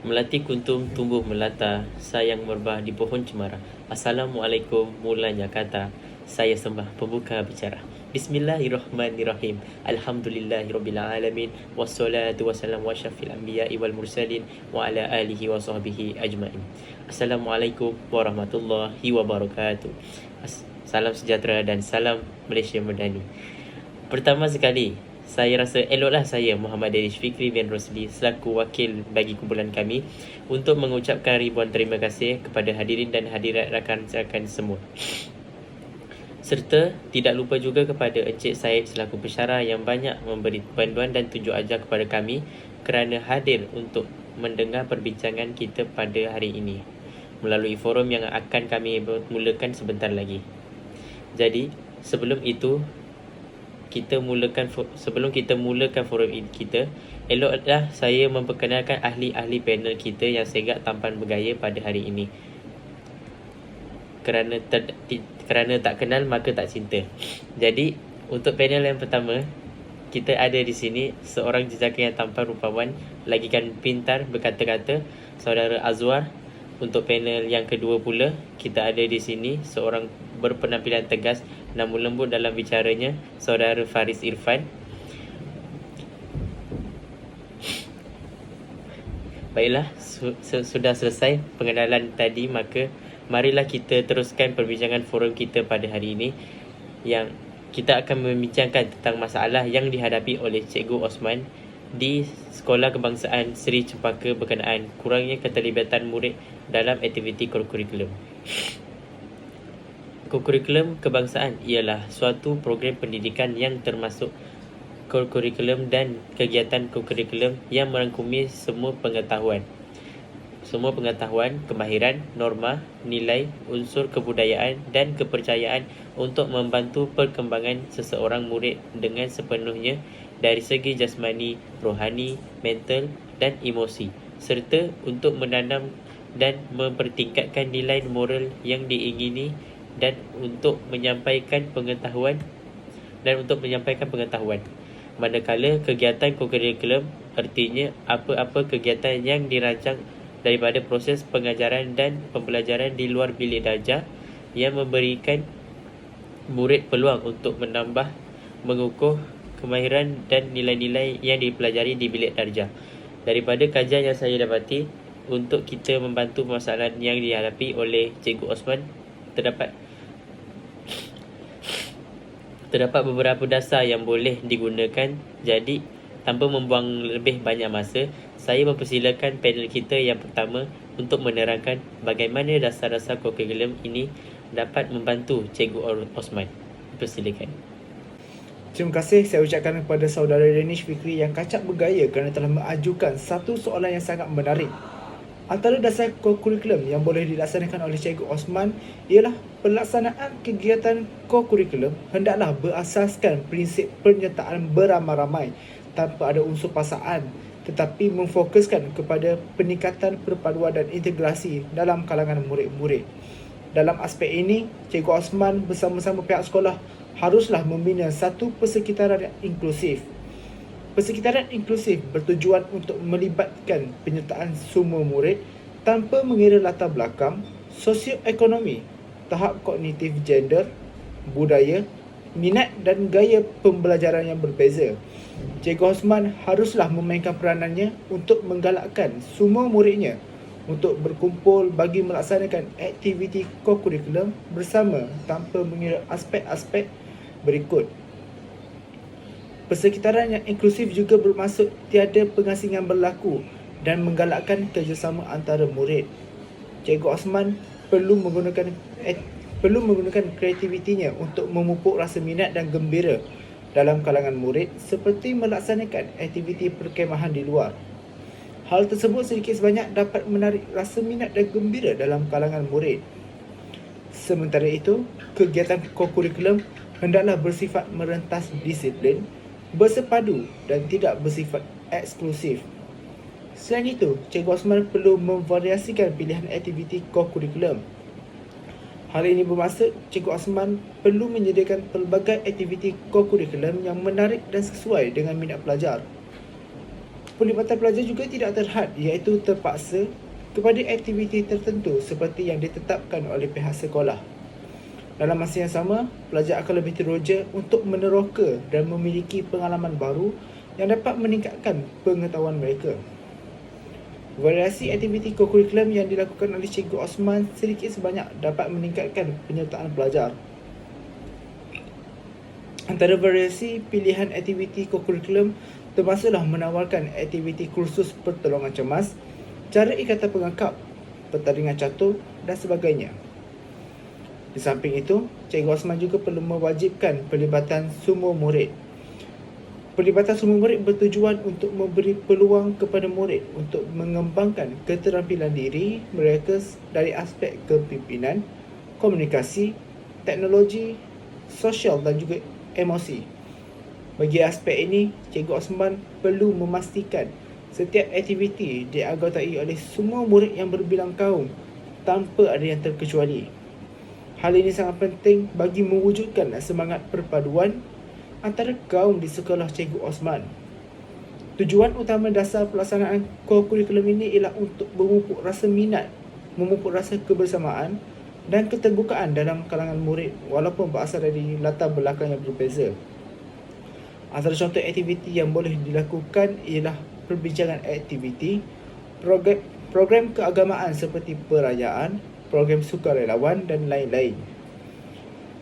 Melati kuntum tumbuh melata, sayang merbah di pohon cemara. Assalamualaikum, mulanya kata, saya sembah pembuka bicara. Bismillahirrahmanirrahim. Alhamdulillahirrabbilalamin. Wassalatu wassalamu wa syafil anbiya'i wal mursalin wa ala alihi wa sahbihi ajma'in. Assalamualaikum warahmatullahi wabarakatuh. Salam sejahtera dan salam Malaysia Madani. Pertama sekali, saya rasa eloklah saya Muhammad Danish Fikri bin Rosli selaku wakil bagi kumpulan kami untuk mengucapkan ribuan terima kasih kepada hadirin dan hadirat rakan-rakan semua. Serta tidak lupa juga kepada Encik Said selaku pensyarah yang banyak memberi panduan dan tunjuk ajar kepada kami kerana hadir untuk mendengar perbincangan kita pada hari ini melalui forum yang akan kami mulakan sebentar lagi. Jadi, sebelum kita mulakan forum kita, eloklah saya memperkenalkan ahli-ahli panel kita yang segak tampan bergaya pada hari ini. Kerana tak kenal maka tak cinta. Jadi, untuk panel yang pertama, kita ada di sini seorang jejaka yang tampan rupawan, lagikan pintar berkata-kata, saudara Azwar. Untuk panel yang kedua pula, kita ada di sini seorang berpenampilan tegas namun lembut dalam bicaranya, saudara Faris Irfan. Baiklah, sudah selesai pengenalan tadi, maka marilah kita teruskan perbincangan forum kita pada hari ini, yang kita akan membincangkan tentang masalah yang dihadapi oleh Cikgu Osman di Sekolah Kebangsaan Seri Cempaka berkenaan kurangnya keterlibatan murid dalam aktiviti kurikulum. Kurikulum kebangsaan ialah suatu program pendidikan yang termasuk kurikulum dan kegiatan kurikulum yang merangkumi semua pengetahuan, kemahiran, norma, nilai, unsur kebudayaan dan kepercayaan untuk membantu perkembangan seseorang murid dengan sepenuhnya dari segi jasmani, rohani, mental dan emosi, serta untuk menanam dan mempertingkatkan nilai moral yang diingini dan untuk menyampaikan pengetahuan. Manakala kegiatan kurikulum artinya apa-apa kegiatan yang dirancang daripada proses pengajaran dan pembelajaran di luar bilik darjah yang memberikan murid peluang untuk menambah, mengukuh kemahiran dan nilai-nilai yang dipelajari di bilik darjah. Daripada kajian yang saya dapati, untuk kita membantu permasalahan yang dihadapi oleh Cikgu Osman, terdapat beberapa dasar yang boleh digunakan. Jadi, tanpa membuang lebih banyak masa, saya mempersilakan panel kita yang pertama untuk menerangkan bagaimana dasar-dasar kurikulum ini dapat membantu Cikgu Osman. Persilakan. Terima kasih saya ucapkan kepada saudara Danish Fikri yang kacak bergaya kerana telah mengajukan satu soalan yang sangat menarik. Antara dasar kurikulum yang boleh dilaksanakan oleh Cikgu Osman ialah pelaksanaan kegiatan kurikulum hendaklah berasaskan prinsip penyertaan beramai-ramai tanpa ada unsur paksaan, tetapi memfokuskan kepada peningkatan perpaduan dan integrasi dalam kalangan murid-murid. Dalam aspek ini, Cikgu Osman bersama-sama pihak sekolah haruslah membina satu persekitaran yang inklusif. Persekitaran inklusif bertujuan untuk melibatkan penyertaan semua murid tanpa mengira latar belakang, sosioekonomi, tahap kognitif gender, budaya, minat dan gaya pembelajaran yang berbeza. Cikgu Osman haruslah memainkan peranannya untuk menggalakkan semua muridnya untuk berkumpul bagi melaksanakan aktiviti kurikulum bersama tanpa mengira aspek-aspek berikut. Persekitaran yang inklusif juga bermaksud tiada pengasingan berlaku dan menggalakkan kerjasama antara murid. Cikgu Osman perlu menggunakan kreativitinya untuk memupuk rasa minat dan gembira dalam kalangan murid seperti melaksanakan aktiviti perkemahan di luar. Hal tersebut sedikit sebanyak dapat menarik rasa minat dan gembira dalam kalangan murid. Sementara itu, kegiatan kurikulum hendaklah bersifat merentas disiplin, bersepadu dan tidak bersifat eksklusif. Selain itu, Cikgu Osman perlu memvariasikan pilihan aktiviti kurikulum. Hal ini bermaksud Cikgu Osman perlu menyediakan pelbagai aktiviti kurikulum yang menarik dan sesuai dengan minat pelajar. Pelibatan pelajar juga tidak terhad, iaitu terpaksa kepada aktiviti tertentu seperti yang ditetapkan oleh pihak sekolah. Dalam masa yang sama, pelajar akan lebih teruja untuk meneroka dan memiliki pengalaman baru yang dapat meningkatkan pengetahuan mereka. Variasi aktiviti kokurikulum yang dilakukan oleh Cikgu Osman sedikit sebanyak dapat meningkatkan penyertaan pelajar. Antara variasi pilihan aktiviti kokurikulum termasuklah menawarkan aktiviti kursus pertolongan cemas, cara ikatan pengangkap, pertandingan catur dan sebagainya. Di samping itu, Cikgu Osman juga perlu mewajibkan pelibatan semua murid. Pelibatan semua murid bertujuan untuk memberi peluang kepada murid untuk mengembangkan keterampilan diri mereka dari aspek kepimpinan, komunikasi, teknologi, sosial dan juga emosi. Bagi aspek ini, Cikgu Osman perlu memastikan setiap aktiviti dianggotai oleh semua murid yang berbilang kaum tanpa ada yang terkecuali. Hal ini sangat penting bagi mewujudkan semangat perpaduan antara kaum di sekolah Cikgu Osman. Tujuan utama dasar pelaksanaan kokurikulum ini ialah untuk memupuk rasa minat, memupuk rasa kebersamaan dan keterbukaan dalam kalangan murid walaupun berasal dari latar belakang yang berbeza. Antara contoh aktiviti yang boleh dilakukan ialah perbincangan aktiviti, program keagamaan seperti perayaan, program sukarelawan dan lain-lain.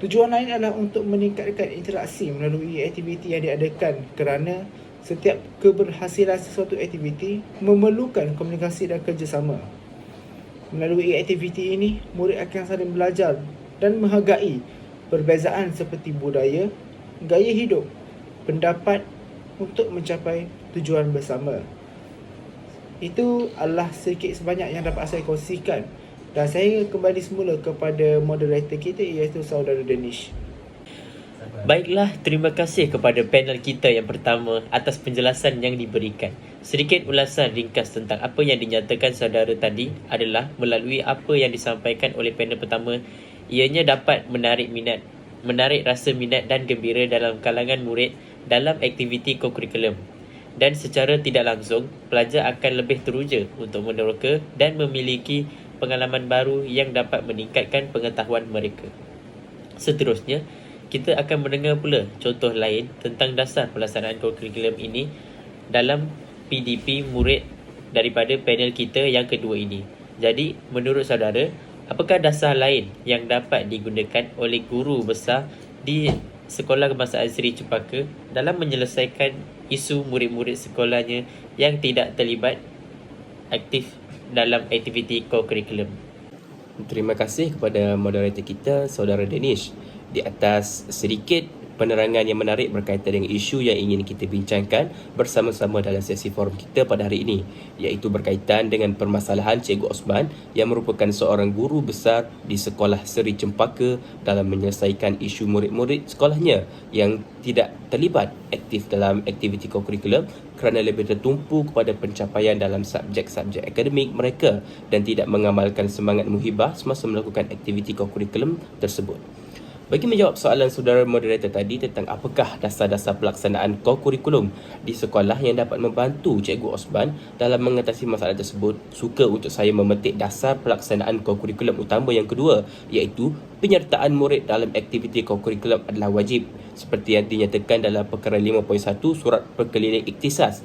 Tujuan lain adalah untuk meningkatkan interaksi melalui aktiviti yang diadakan kerana setiap keberhasilan sesuatu aktiviti memerlukan komunikasi dan kerjasama. Melalui aktiviti ini, murid akan saling belajar dan menghargai perbezaan seperti budaya, gaya hidup, pendapat untuk mencapai tujuan bersama. Itu adalah sedikit sebanyak yang dapat saya kongsikan. Dan saya kembali semula kepada moderator kita iaitu saudara Danish. Baiklah, terima kasih kepada panel kita yang pertama atas penjelasan yang diberikan. Sedikit ulasan ringkas tentang apa yang dinyatakan saudara tadi adalah melalui apa yang disampaikan oleh panel pertama, ianya dapat menarik rasa minat dan gembira dalam kalangan murid dalam aktiviti kokurikulum. Dan secara tidak langsung, pelajar akan lebih teruja untuk meneroka dan memiliki pengalaman baru yang dapat meningkatkan pengetahuan mereka. Seterusnya, kita akan mendengar pula contoh lain tentang dasar pelaksanaan kokurikulum ini dalam PDP murid daripada panel kita yang kedua ini. Jadi, menurut saudara, apakah dasar lain yang dapat digunakan oleh guru besar di Sekolah Kebangsaan Seri Cempaka dalam menyelesaikan isu murid-murid sekolahnya yang tidak terlibat aktif dalam aktiviti kokurikulum? Terima kasih kepada moderator kita, Saudara Danish, di atas sedikit penerangan yang menarik berkaitan dengan isu yang ingin kita bincangkan bersama-sama dalam sesi forum kita pada hari ini, iaitu berkaitan dengan permasalahan Cikgu Osman yang merupakan seorang guru besar di Sekolah Seri Cempaka dalam menyelesaikan isu murid-murid sekolahnya yang tidak terlibat aktif dalam aktiviti kokurikulum kerana lebih tertumpu kepada pencapaian dalam subjek-subjek akademik mereka dan tidak mengamalkan semangat muhibah semasa melakukan aktiviti kokurikulum tersebut. Bagi menjawab soalan saudara moderator tadi tentang apakah dasar-dasar pelaksanaan kokurikulum di sekolah yang dapat membantu Cikgu Osman dalam mengatasi masalah tersebut, suka untuk saya memetik dasar pelaksanaan kokurikulum utama yang kedua, iaitu penyertaan murid dalam aktiviti kokurikulum adalah wajib, seperti yang dinyatakan dalam perkara 5.1 Surat Perkeliling Ikhtisas,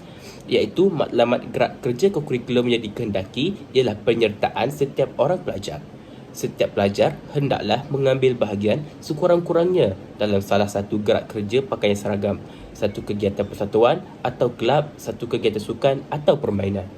iaitu matlamat gerak kerja kokurikulum yang dikehendaki ialah penyertaan setiap orang pelajar. Setiap pelajar hendaklah mengambil bahagian sekurang-kurangnya dalam salah satu gerak kerja pakaian seragam, satu kegiatan persatuan atau kelab, satu kegiatan sukan atau permainan.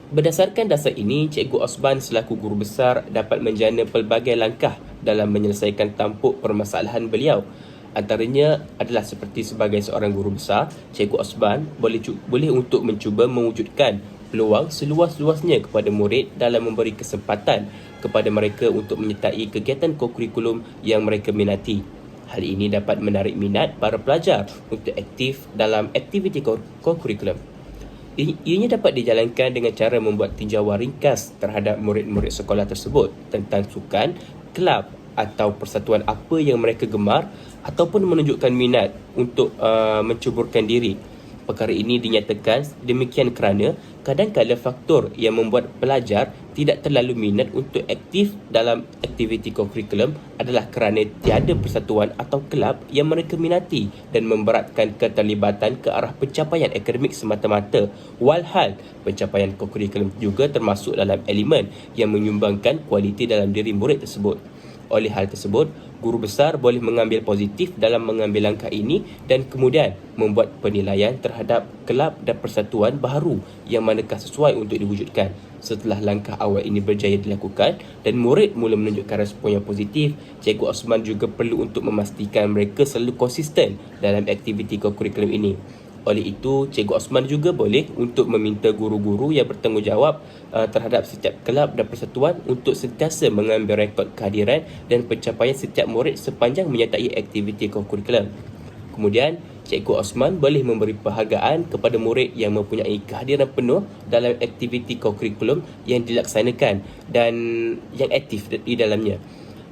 Berdasarkan dasar ini, Cikgu Osman selaku guru besar dapat menjana pelbagai langkah dalam menyelesaikan tampuk permasalahan beliau. Antaranya adalah seperti sebagai seorang guru besar, Cikgu Osman boleh untuk mencuba mewujudkan peluang seluas-luasnya kepada murid dalam memberi kesempatan kepada mereka untuk menyertai kegiatan kokurikulum yang mereka minati. Hal ini dapat menarik minat para pelajar untuk aktif dalam aktiviti kokurikulum. Ianya dapat dijalankan dengan cara membuat tinjauan ringkas terhadap murid-murid sekolah tersebut tentang sukan, kelab atau persatuan apa yang mereka gemar ataupun menunjukkan minat untuk mencuburkan diri. Perkara ini dinyatakan demikian kerana kadang-kadang faktor yang membuat pelajar tidak terlalu minat untuk aktif dalam aktiviti kokurikulum adalah kerana tiada persatuan atau kelab yang mereka minati dan memberatkan keterlibatan ke arah pencapaian akademik semata-mata. Walhal, pencapaian kokurikulum juga termasuk dalam elemen yang menyumbangkan kualiti dalam diri murid tersebut. Oleh hal tersebut, guru besar boleh mengambil positif dalam mengambil langkah ini dan kemudian membuat penilaian terhadap kelab dan persatuan baharu yang manakah sesuai untuk diwujudkan. Setelah langkah awal ini berjaya dilakukan dan murid mula menunjukkan respon yang positif, Cikgu Osman juga perlu untuk memastikan mereka selalu konsisten dalam aktiviti kokurikulum ini. Oleh itu, Cikgu Osman juga boleh untuk meminta guru-guru yang bertanggungjawab terhadap setiap kelab dan persatuan untuk sentiasa mengambil rekod kehadiran dan pencapaian setiap murid sepanjang menyertai aktiviti kokurikulum. Kemudian, Cikgu Osman boleh memberi penghargaan kepada murid yang mempunyai kehadiran penuh dalam aktiviti kokurikulum yang dilaksanakan dan yang aktif di dalamnya.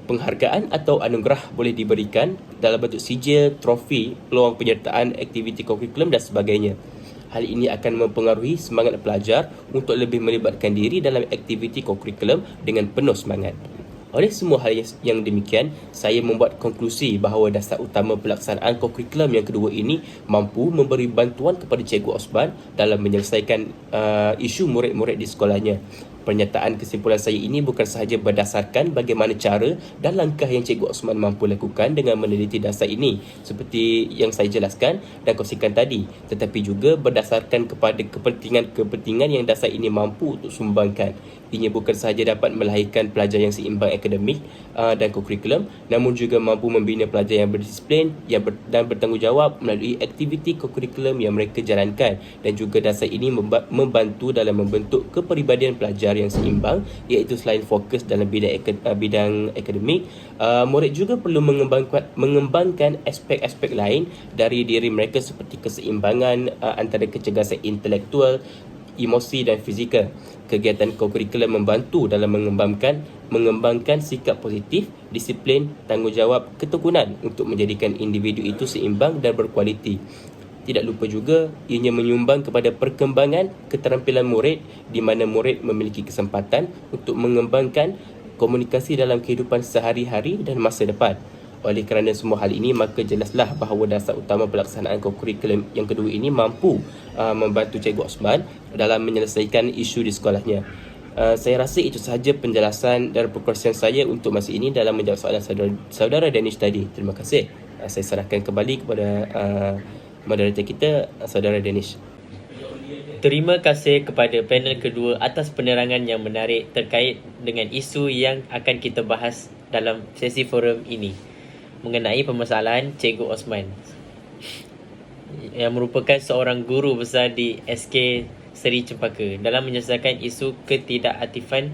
Penghargaan atau anugerah boleh diberikan dalam bentuk sijil, trofi, peluang penyertaan aktiviti kokurikulum dan sebagainya. Hal ini akan mempengaruhi semangat pelajar untuk lebih melibatkan diri dalam aktiviti kokurikulum dengan penuh semangat. Oleh semua hal yang demikian, saya membuat konklusi bahawa dasar utama pelaksanaan kokurikulum yang kedua ini mampu memberi bantuan kepada Cikgu Osman dalam menyelesaikan isu murid-murid di sekolahnya. Pernyataan kesimpulan saya ini bukan sahaja berdasarkan bagaimana cara dan langkah yang Cikgu Osman mampu lakukan dengan meneliti dasar ini seperti yang saya jelaskan dan kongsikan tadi, tetapi juga berdasarkan kepada kepentingan yang dasar ini mampu untuk sumbangkan. Ianya bukan sahaja dapat melahirkan pelajar yang seimbang akademik dan kokurikulum, namun juga mampu membina pelajar yang berdisiplin dan bertanggungjawab melalui aktiviti kokurikulum yang mereka jalankan, dan juga dasar ini membantu dalam membentuk kepribadian pelajar yang seimbang, iaitu selain fokus dalam bidang akademik, murid juga perlu mengembangkan aspek-aspek lain dari diri mereka seperti keseimbangan antara kecergasan intelektual, emosi dan fizikal. Kegiatan kokurikulum membantu dalam mengembangkan sikap positif, disiplin, tanggungjawab, ketekunan untuk menjadikan individu itu seimbang dan berkualiti. Tidak lupa juga, ianya menyumbang kepada perkembangan keterampilan murid di mana murid memiliki kesempatan untuk mengembangkan komunikasi dalam kehidupan sehari-hari dan masa depan. Oleh kerana semua hal ini, maka jelaslah bahawa dasar utama pelaksanaan kokurikulum yang kedua ini mampu membantu Cikgu Osman dalam menyelesaikan isu di sekolahnya. Saya rasa itu sahaja penjelasan dan perkongsian saya untuk masa ini dalam menjawab soalan saudara Danish tadi. Terima kasih. Saya serahkan kembali kepada moderator kita, saudara Danish. Terima kasih kepada panel kedua atas penerangan yang menarik terkait dengan isu yang akan kita bahas dalam sesi forum ini mengenai permasalahan Cikgu Osman yang merupakan seorang guru besar di SK Seri Cempaka dalam menyelesaikan isu ketidakaktifan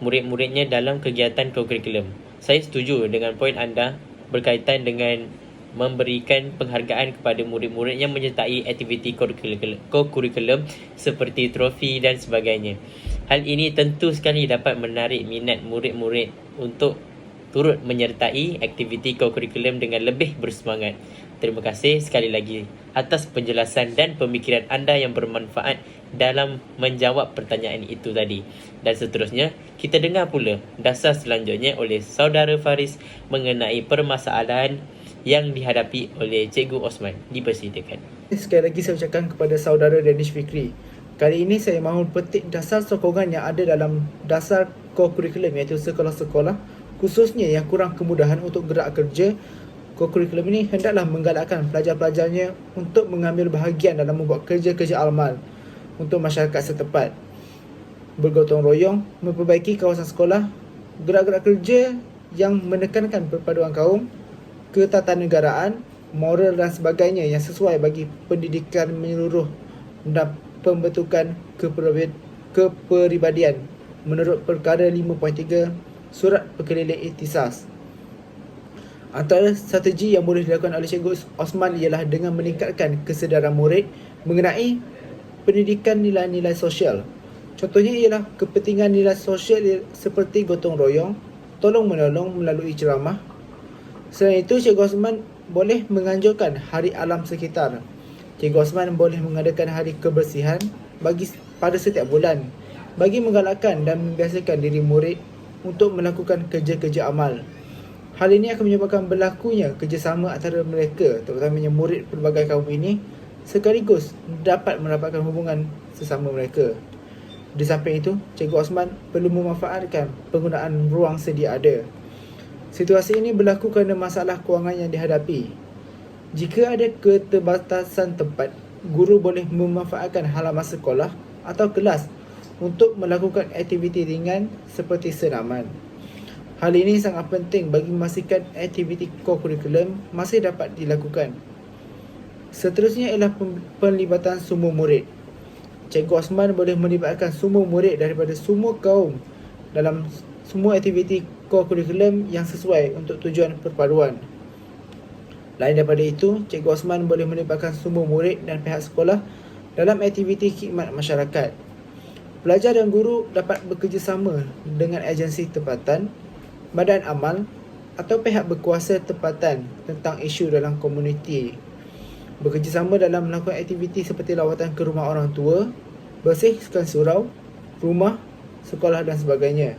murid-muridnya dalam kegiatan kokurikulum. Saya setuju dengan poin anda berkaitan dengan memberikan penghargaan kepada murid-murid yang menyertai aktiviti kokurikulum seperti trofi dan sebagainya. Hal ini tentu sekali dapat menarik minat murid-murid untuk turut menyertai aktiviti kokurikulum dengan lebih bersemangat. Terima kasih sekali lagi atas penjelasan dan pemikiran anda yang bermanfaat dalam menjawab pertanyaan itu tadi. Dan seterusnya, kita dengar pula dasar selanjutnya oleh saudara Faris mengenai permasalahan yang dihadapi oleh Cikgu Osman. Dipersilakan. Sekali lagi saya ucapkan kepada saudara Danish Fikri. Kali ini saya mahu petik dasar sokongan yang ada dalam dasar kokurikulum, iaitu sekolah-sekolah khususnya yang kurang kemudahan untuk gerak kerja. Kokurikulum ini hendaklah menggalakkan pelajar-pelajarnya untuk mengambil bahagian dalam membuat kerja-kerja amal untuk masyarakat setempat, bergotong royong, memperbaiki kawasan sekolah, gerak-gerak kerja yang menekankan perpaduan kaum, ketatanegaraan, moral dan sebagainya yang sesuai bagi pendidikan menyeluruh dan pembentukan kepribadian menurut perkara 5.3 Surat Perkeliling Ikhtisas. Antara strategi yang boleh dilakukan oleh Cikgu Osman ialah dengan meningkatkan kesedaran murid mengenai pendidikan nilai-nilai sosial. Contohnya ialah kepentingan nilai sosial seperti gotong royong, tolong-menolong melalui ceramah. Selain itu, Cikgu Osman boleh menganjurkan Hari Alam Sekitar. Cikgu Osman boleh mengadakan hari kebersihan pada setiap bulan bagi menggalakkan dan membiasakan diri murid untuk melakukan kerja-kerja amal. Hal ini akan menyebabkan berlakunya kerjasama antara mereka, terutamanya murid pelbagai kaum ini, sekaligus dapat mendapatkan hubungan sesama mereka. Di samping itu, Cikgu Osman perlu memanfaatkan penggunaan ruang sedia ada. Situasi ini berlaku kerana masalah kewangan yang dihadapi. Jika ada keterbatasan tempat, guru boleh memanfaatkan halaman sekolah atau kelas untuk melakukan aktiviti ringan seperti senaman. Hal ini sangat penting bagi memastikan aktiviti co-curriculum masih dapat dilakukan. Seterusnya ialah penlibatan semua murid. Cikgu Osman boleh melibatkan semua murid daripada semua kaum dalam semua aktiviti co-curriculum yang sesuai untuk tujuan perpaduan. Lain daripada itu, Cikgu Osman boleh melibatkan semua murid dan pihak sekolah dalam aktiviti khidmat masyarakat. Pelajar dan guru dapat bekerjasama dengan agensi tempatan, badan amal atau pihak berkuasa tempatan tentang isu dalam komuniti. Bekerjasama dalam melakukan aktiviti seperti lawatan ke rumah orang tua, bersihkan surau, rumah, sekolah dan sebagainya.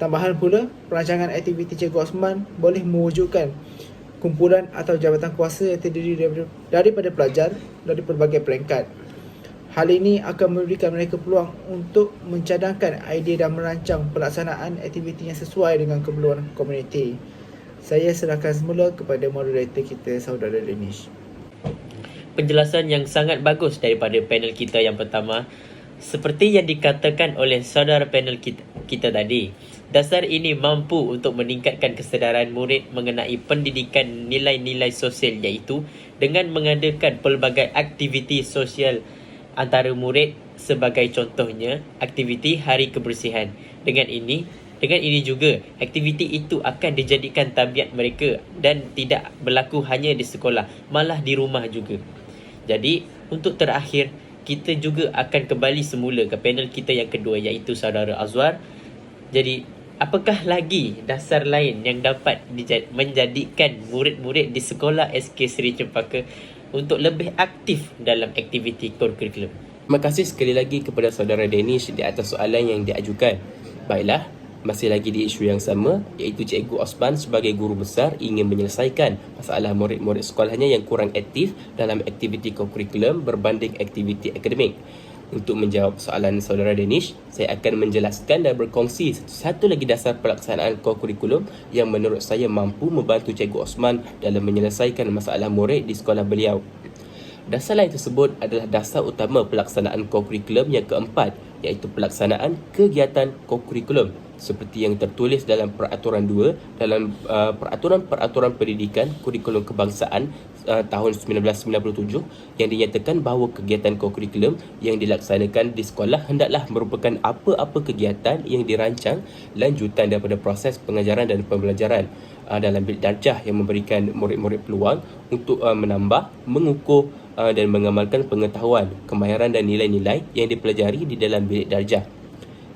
Tambahan pula, perancangan aktiviti Cikgu Osman boleh mewujudkan kumpulan atau jabatan kuasa yang terdiri daripada pelajar dari pelbagai peringkat. Hal ini akan memberikan mereka peluang untuk mencadangkan idea dan merancang pelaksanaan aktiviti yang sesuai dengan keperluan komuniti. Saya serahkan semula kepada moderator kita, Saudara Danish. Penjelasan yang sangat bagus daripada panel kita yang pertama. Seperti yang dikatakan oleh saudara panel kita tadi, dasar ini mampu untuk meningkatkan kesedaran murid mengenai pendidikan nilai-nilai sosial, iaitu dengan mengadakan pelbagai aktiviti sosial antara murid, sebagai contohnya aktiviti hari kebersihan. Dengan ini juga aktiviti itu akan dijadikan tabiat mereka dan tidak berlaku hanya di sekolah, malah di rumah juga. Jadi untuk terakhir, kita juga akan kembali semula ke panel kita yang kedua, iaitu saudara Azwar. Jadi, apakah lagi dasar lain yang dapat menjadikan murid-murid di sekolah SK Seri Cempaka untuk lebih aktif dalam aktiviti core curriculum? Terima kasih sekali lagi kepada saudara Danish di atas soalan yang diajukan. Baiklah, masih lagi di isu yang sama, iaitu Cikgu Osman sebagai guru besar ingin menyelesaikan masalah murid-murid sekolahnya yang kurang aktif dalam aktiviti co-curriculum berbanding aktiviti akademik. Untuk menjawab soalan saudara Danish, saya akan menjelaskan dan berkongsi satu lagi dasar pelaksanaan co-curriculum yang menurut saya mampu membantu Cikgu Osman dalam menyelesaikan masalah murid di sekolah beliau. Dasar lain tersebut adalah dasar utama pelaksanaan co-curriculum yang keempat, iaitu pelaksanaan kegiatan co-curriculum seperti yang tertulis dalam Peraturan 2 dalam Peraturan Pendidikan Kurikulum Kebangsaan tahun 1997 yang dinyatakan bahawa kegiatan co-curriculum yang dilaksanakan di sekolah hendaklah merupakan apa-apa kegiatan yang dirancang lanjutan daripada proses pengajaran dan pembelajaran dalam bilik darjah yang memberikan murid-murid peluang untuk menambah, mengukuh dan mengamalkan pengetahuan, kemahiran dan nilai-nilai yang dipelajari di dalam bilik darjah.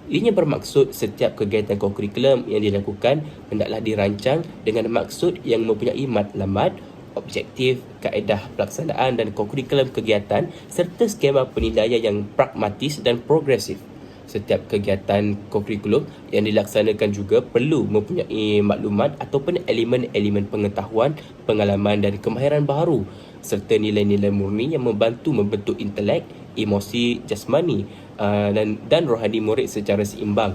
Ianya bermaksud setiap kegiatan co-curriculum yang dilakukan hendaklah dirancang dengan maksud yang mempunyai matlamat, objektif, kaedah pelaksanaan dan co-curriculum kegiatan serta skema penilaian yang pragmatis dan progresif. Setiap kegiatan co-curriculum yang dilaksanakan juga perlu mempunyai maklumat ataupun elemen-elemen pengetahuan, pengalaman dan kemahiran baharu serta nilai-nilai murni yang membantu membentuk intelek, emosi, jasmani dan rohani murid secara seimbang.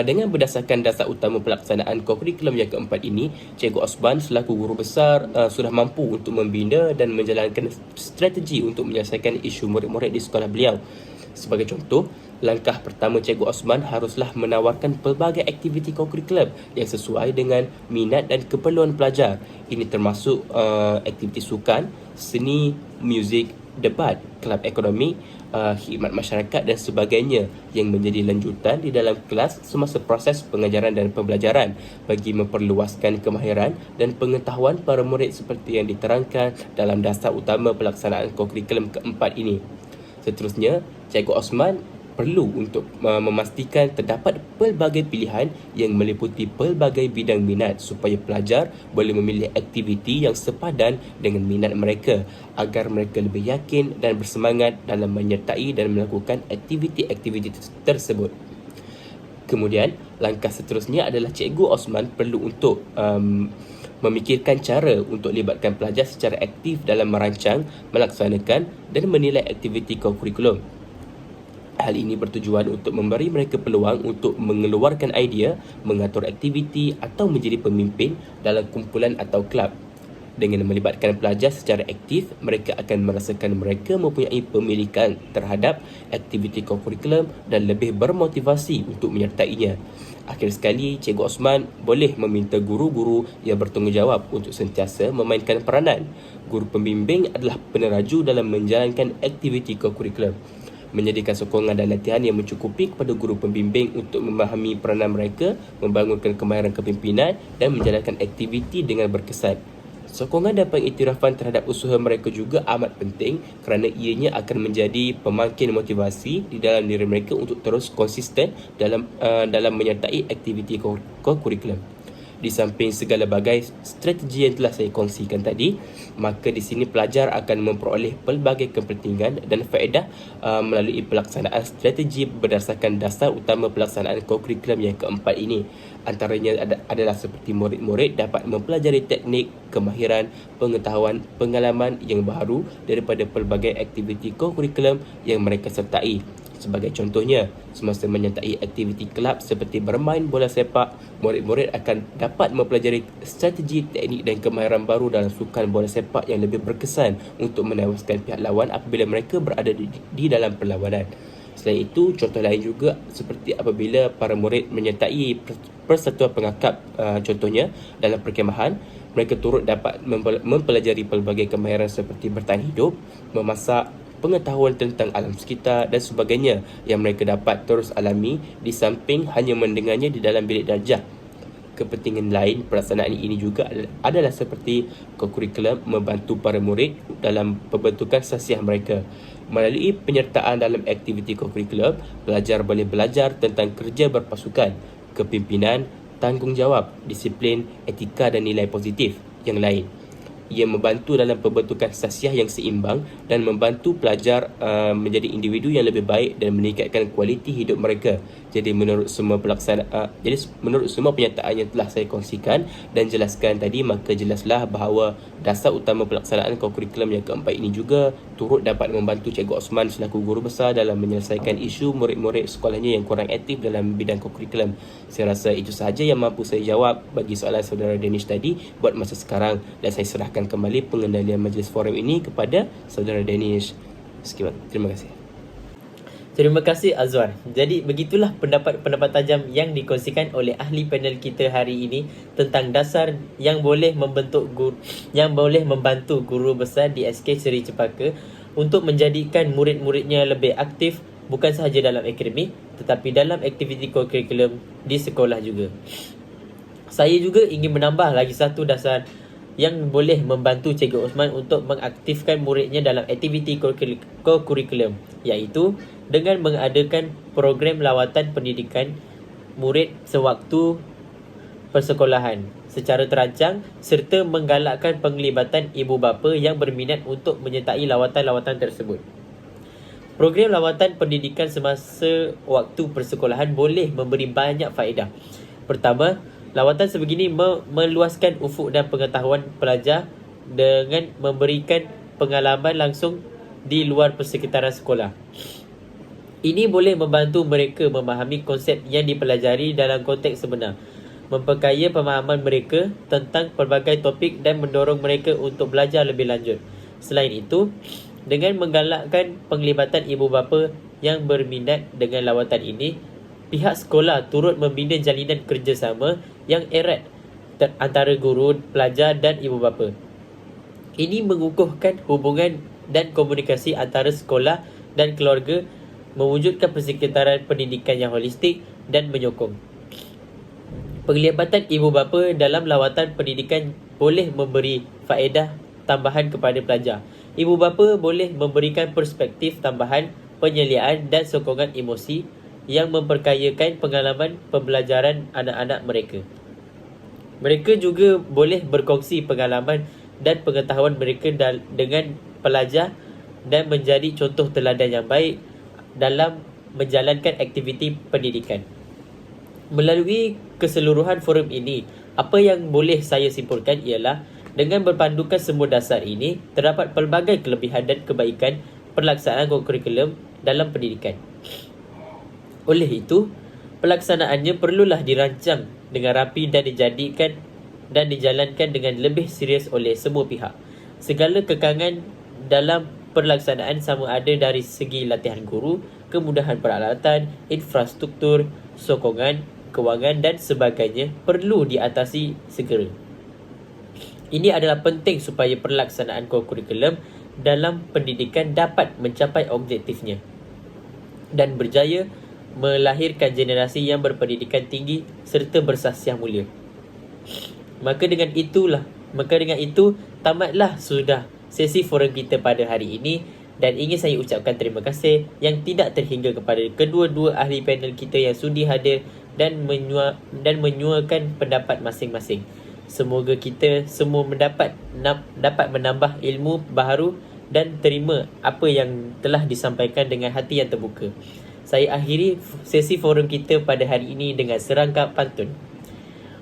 Dengan berdasarkan dasar utama pelaksanaan co-curriculum yang keempat ini, Cikgu Osman selaku guru besar sudah mampu untuk membina dan menjalankan strategi untuk menyelesaikan isu murid-murid di sekolah beliau. Sebagai contoh, langkah pertama Cikgu Osman haruslah menawarkan pelbagai aktiviti co-curriculum yang sesuai dengan minat dan keperluan pelajar. Ini termasuk aktiviti sukan, seni, muzik, debat, kelab ekonomi, khidmat masyarakat dan sebagainya yang menjadi lanjutan di dalam kelas semasa proses pengajaran dan pembelajaran bagi memperluaskan kemahiran dan pengetahuan para murid seperti yang diterangkan dalam dasar utama pelaksanaan co-curriculum keempat ini. Seterusnya, Cikgu Osman perlu untuk memastikan terdapat pelbagai pilihan yang meliputi pelbagai bidang minat supaya pelajar boleh memilih aktiviti yang sepadan dengan minat mereka agar mereka lebih yakin dan bersemangat dalam menyertai dan melakukan aktiviti-aktiviti tersebut. Kemudian, langkah seterusnya adalah Cikgu Osman perlu untuk memikirkan cara untuk libatkan pelajar secara aktif dalam merancang, melaksanakan dan menilai aktiviti kurikulum. Hal ini bertujuan untuk memberi mereka peluang untuk mengeluarkan idea, mengatur aktiviti atau menjadi pemimpin dalam kumpulan atau kelab. Dengan melibatkan pelajar secara aktif, mereka akan merasakan mereka mempunyai pemilikan terhadap aktiviti kurikulum dan lebih bermotivasi untuk menyertainya. Akhir sekali, Cikgu Osman boleh meminta guru-guru yang bertanggungjawab untuk sentiasa memainkan peranan. Guru pembimbing adalah peneraju dalam menjalankan aktiviti kurikulum. Menyediakan sokongan dan latihan yang mencukupi kepada guru pembimbing untuk memahami peranan mereka, membangunkan kemahiran kepimpinan dan menjalankan aktiviti dengan berkesan. Sokongan dan pengiktirafan terhadap usaha mereka juga amat penting kerana ianya akan menjadi pemangkin motivasi di dalam diri mereka untuk terus konsisten dalam menyertai aktiviti kurikulum. Di samping segala bagai strategi yang telah saya kongsikan tadi, maka di sini pelajar akan memperoleh pelbagai kepentingan dan faedah melalui pelaksanaan strategi berdasarkan dasar utama pelaksanaan kurikulum yang keempat ini. Antaranya adalah seperti murid-murid dapat mempelajari teknik, kemahiran, pengetahuan, pengalaman yang baru daripada pelbagai aktiviti kurikulum yang mereka sertai. Sebagai contohnya, semasa menyertai aktiviti kelab seperti bermain bola sepak, murid-murid akan dapat mempelajari strategi, teknik dan kemahiran baru dalam sukan bola sepak yang lebih berkesan untuk menewaskan pihak lawan apabila mereka berada di dalam perlawanan. Selain itu, contoh lain juga seperti apabila para murid menyertai persatuan pengakap, contohnya dalam perkemahan, mereka turut dapat mempelajari pelbagai kemahiran seperti bertahan hidup, memasak, pengetahuan tentang alam sekitar dan sebagainya yang mereka dapat terus alami di samping hanya mendengarnya di dalam bilik darjah. Kepentingan lain pelaksanaan ini juga adalah seperti kurikulum membantu para murid dalam pembentukan sasiah mereka. Melalui penyertaan dalam aktiviti kurikulum, pelajar boleh belajar tentang kerja berpasukan, kepimpinan, tanggungjawab, disiplin, etika dan nilai positif yang lain. Ia membantu dalam pembentukan sasiah yang seimbang dan membantu pelajar menjadi individu yang lebih baik dan meningkatkan kualiti hidup mereka. Jadi menurut semua penyertaan yang telah saya kongsikan dan jelaskan tadi, maka jelaslah bahawa dasar utama pelaksanaan kurikulum yang keempat ini juga turut dapat membantu Cikgu Osman selaku guru besar dalam menyelesaikan isu murid-murid sekolahnya yang kurang aktif dalam bidang kurikulum. Saya rasa itu sahaja yang mampu saya jawab bagi soalan saudara Danish tadi buat masa sekarang, dan saya serahkan kembali pengendalian majlis forum ini kepada saudara Danish. Sekian, terima kasih. Terima kasih Azwar. Jadi begitulah pendapat tajam yang dikongsikan oleh ahli panel kita hari ini tentang dasar yang boleh membantu guru besar di SK Seri Cepaka untuk menjadikan murid-muridnya lebih aktif bukan sahaja dalam akademik tetapi dalam aktiviti kurikulum di sekolah juga. Saya juga ingin menambah lagi satu dasar yang boleh membantu Cikgu Osman untuk mengaktifkan muridnya dalam aktiviti kurikulum, iaitu dengan mengadakan program lawatan pendidikan murid sewaktu persekolahan secara terancang serta menggalakkan penglibatan ibu bapa yang berminat untuk menyertai lawatan-lawatan tersebut. Program lawatan pendidikan semasa waktu persekolahan boleh memberi banyak faedah. Pertama, lawatan sebegini meluaskan ufuk dan pengetahuan pelajar dengan memberikan pengalaman langsung di luar persekitaran sekolah. Ini boleh membantu mereka memahami konsep yang dipelajari dalam konteks sebenar, memperkaya pemahaman mereka tentang pelbagai topik dan mendorong mereka untuk belajar lebih lanjut. Selain itu, dengan menggalakkan penglibatan ibu bapa yang berminat dengan lawatan ini, pihak sekolah turut membina jalinan kerjasama yang erat antara guru, pelajar dan ibu bapa. Ini mengukuhkan hubungan dan komunikasi antara sekolah dan keluarga, mewujudkan persekitaran pendidikan yang holistik dan menyokong. Penglibatan ibu bapa dalam lawatan pendidikan boleh memberi faedah tambahan kepada pelajar. Ibu bapa boleh memberikan perspektif tambahan penyeliaan dan sokongan emosi yang memperkayakan pengalaman pembelajaran anak-anak mereka. Mereka juga boleh berkongsi pengalaman dan pengetahuan mereka dengan pelajar dan menjadi contoh teladan yang baik dalam menjalankan aktiviti pendidikan. Melalui keseluruhan forum ini, apa yang boleh saya simpulkan ialah dengan berpandukan semua dasar ini, terdapat pelbagai kelebihan dan kebaikan pelaksanaan kurikulum dalam pendidikan. Oleh itu, pelaksanaannya perlulah dirancang dengan rapi dan dijalankan dengan lebih serius oleh semua pihak. Segala kekangan dalam pelaksanaan sama ada dari segi latihan guru, kemudahan peralatan, infrastruktur, sokongan, kewangan dan sebagainya perlu diatasi segera. Ini adalah penting supaya pelaksanaan kurikulum dalam pendidikan dapat mencapai objektifnya dan berjaya melahirkan generasi yang berpendidikan tinggi serta bersasiah mulia. Maka dengan itu tamatlah sudah sesi forum kita pada hari ini dan ingin saya ucapkan terima kasih yang tidak terhingga kepada kedua-dua ahli panel kita yang sudi hadir dan menyuarakan pendapat masing-masing. Semoga kita semua dapat menambah ilmu baharu dan terima apa yang telah disampaikan dengan hati yang terbuka. Saya akhiri sesi forum kita pada hari ini dengan serangkap pantun.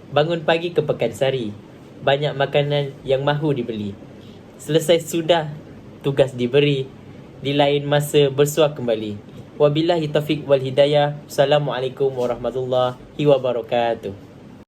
Bangun pagi ke Pekansari, banyak makanan yang mahu dibeli. Selesai sudah tugas diberi, di lain masa bersua kembali. Wabillahi taufiq wal hidayah. Assalamualaikum warahmatullahi wabarakatuh.